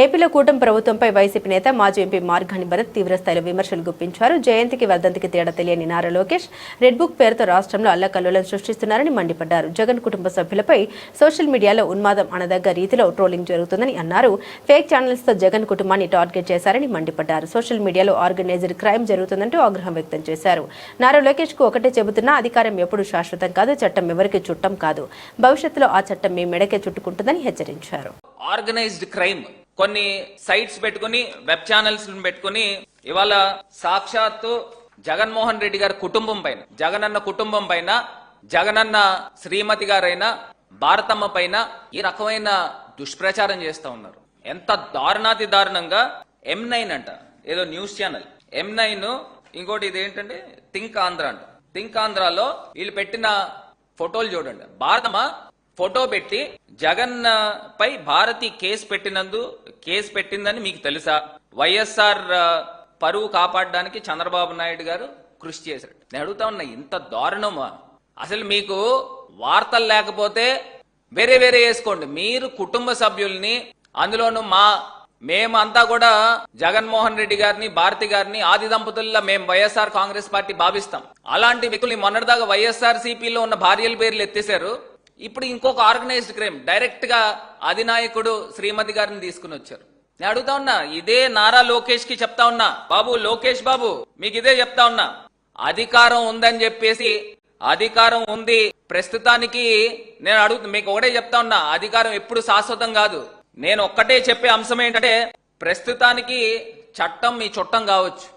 ఏపీలో కూటమి ప్రభుత్వంపై వైసీపీ నేత మాజీ ఎంపీ మార్గాని భరత్ తీవ్రస్థాయిలో విమర్శలు గుప్పించారు. జయంతికి వర్ధంతికి తేడా తెలియని నారా లోకేష్ రెడ్ బుక్ పేరుతో రాష్ట్రంలో అల్లకల్లోలం సృష్టిస్తున్నారని మండిపడ్డారు. జగన్ కుటుంబ సభ్యులపై సోషల్ మీడియాలో ఉన్మాదం అనదగ్గ రీతిలో ట్రోలింగ్ జరుగుతుందని అన్నారు. ఫేక్ ఛానల్స్ తో జగన్ కుటుంబాన్ని టార్గెట్ చేశారని మండిపడ్డారు. సోషల్ మీడియాలో ఆర్గనైజ్డ్ క్రైమ్ జరుగుతుందంటూ ఆగ్రహం వ్యక్తం చేశారు. నారా లోకేష్ కు ఒకటే చెబుతున్నా, అధికారం ఎప్పుడు శాశ్వతం కాదు, చట్టం ఎవరికి చుట్టం కాదు, భవిష్యత్తులో ఆ చట్టం మీ మెడకే చుట్టుకుంటుందని హెచ్చరించారు. ఆర్గనైజ్డ్ క్రైమ్ కొన్ని సైట్స్ పెట్టుకుని వెబ్ ఛానల్స్ పెట్టుకుని ఇవాళ సాక్షాత్తు జగన్మోహన్ రెడ్డి గారి కుటుంబం పైన, జగనన్న కుటుంబం పైన, జగనన్న శ్రీమతి గారైన భారతమ్మ పైన ఈ రకమైన దుష్ప్రచారం చేస్తా ఉన్నారు. ఎంత దారుణాతి దారుణంగా M9 అంట, ఏదో న్యూస్ ఛానల్ M9, ఇంకోటి ఇది ఏంటంటే థింక్ ఆంధ్ర అంట. థింక్ ఆంధ్రాలో వీళ్ళు పెట్టిన ఫోటోలు చూడండి. భారతమ్మ ఫోటో పెట్టి జగన్ పై భారతి కేసు పెట్టిందని మీకు తెలుసా? వైఎస్ఆర్ పరువు కాపాడడానికి చంద్రబాబు నాయుడు గారు కృషి చేశారు. నేను అడుగుతా ఉన్నా, ఇంత దారుణమా? అసలు మీకు వార్తలు లేకపోతే వేరే వేసుకోండి. మీరు కుటుంబ సభ్యుల్ని, అందులోనూ మేమంతా కూడా జగన్మోహన్ రెడ్డి గారిని, భారతి గారిని ఆది దంపతుల్లో మేము వైఎస్ఆర్ కాంగ్రెస్ పార్టీ భావిస్తాం. అలాంటి వ్యక్తులు మొన్నటిదాకా వైఎస్ఆర్ సిపిలో ఉన్న భార్యల పేర్లు ఎత్తేశారు. ఇప్పుడు ఇంకొక ఆర్గనైజ్డ్ క్రైమ్ డైరెక్ట్ గా అధినాయకుడు శ్రీమతి గారిని తీసుకుని వచ్చారు. నేను అడుగుతా ఉన్నా, ఇదే నారా లోకేష్ కి చెప్తా ఉన్నా, బాబు లోకేష్ బాబు మీకు ఇదే చెప్తా ఉన్నా, అధికారం ఉందని చెప్పేసి, అధికారం ఉంది ప్రస్తుతానికి, నేను మీకు ఒకటే చెప్తా ఉన్నా, అధికారం ఎప్పుడు శాశ్వతం కాదు. నేను ఒక్కటే చెప్పే అంశం ఏంటంటే, ప్రస్తుతానికి చట్టం మీ చుట్టం కావచ్చు,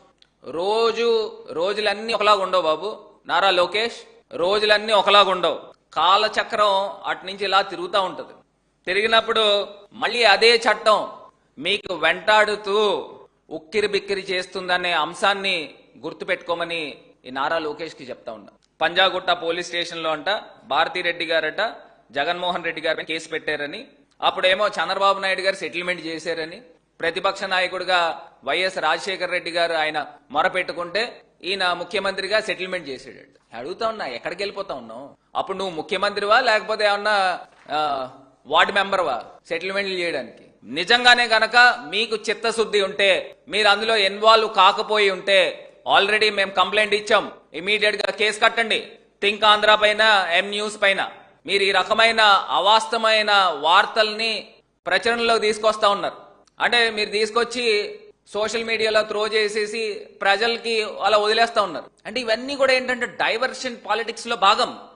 రోజులన్నీ ఒకలాగా ఉండవు బాబు నారా లోకేష్, రోజులన్నీ ఒకలాగా ఉండవు. కాలచక్రం అటు నుంచి ఇలా తిరుగుతూ ఉంటది. తిరిగినప్పుడు మళ్ళీ అదే చట్టం మీకు వెంటాడుతూ ఉక్కిరి బిక్కిరి చేస్తుందనే అంశాన్ని గుర్తుపెట్టుకోమని ఈ నారా లోకేష్ కి చెప్తా ఉన్నా. పంజాగుట్ట పోలీస్ స్టేషన్ లో అంట భారతిరెడ్డి గారట జగన్మోహన్ రెడ్డి గారి కేసు పెట్టారని, అప్పుడేమో చంద్రబాబు నాయుడు గారు సెటిల్మెంట్ చేశారని, ప్రతిపక్ష నాయకుడిగా వైఎస్ రాజశేఖర రెడ్డి గారు ఆయన మొరపెట్టుకుంటే ఈయన ముఖ్యమంత్రిగా సెటిల్మెంట్ చేసాడు. అడుగుతా ఉన్నా, ఎక్కడికి వెళ్ళిపోతా ఉన్నావు? అప్పుడు నువ్వు ముఖ్యమంత్రివా లేకపోతే ఏమన్నా వార్డు మెంబర్వా సెటిల్మెంట్లు చేయడానికి? నిజంగానే గనక మీకు చిత్తశుద్ధి ఉంటే, మీరు అందులో ఇన్వాల్వ్ కాకపోయి ఉంటే, ఆల్రెడీ మేము కంప్లైంట్ ఇచ్చాం, ఇమీడియట్ గా కేసు కట్టండి. థింక్ ఆంధ్ర పైన, M న్యూస్ పైన మీరు ఈ రకమైన అవాస్తవమైన వార్తల్ని ప్రచురణలో తీసుకొస్తా ఉన్నారు. అంటే మీరు తీసుకొచ్చి సోషల్ మీడియాలో త్రో చేసేసి ప్రజలకి అలా వదిలేస్తా ఉన్నారు. అంటే ఇవన్నీ కూడా ఏంటంటే డైవర్షన్ పాలిటిక్స్ లో భాగం.